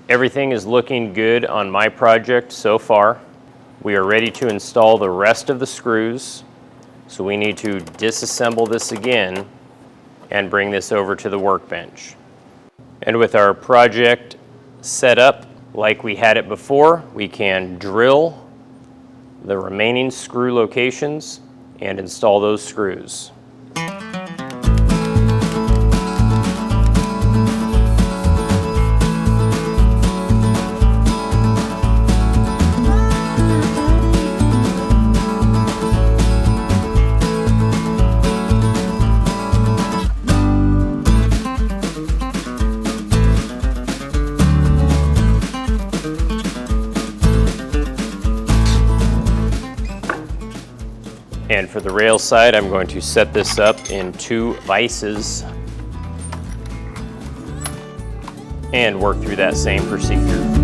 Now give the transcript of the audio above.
Everything is looking good on my project so far. We are ready to install the rest of the screws. So we need to disassemble this again and bring this over to the workbench. And with our project set up like we had it before, we can drill the remaining screw locations and install those screws. And for the rail side, I'm going to set this up in 2 vices and work through that same procedure.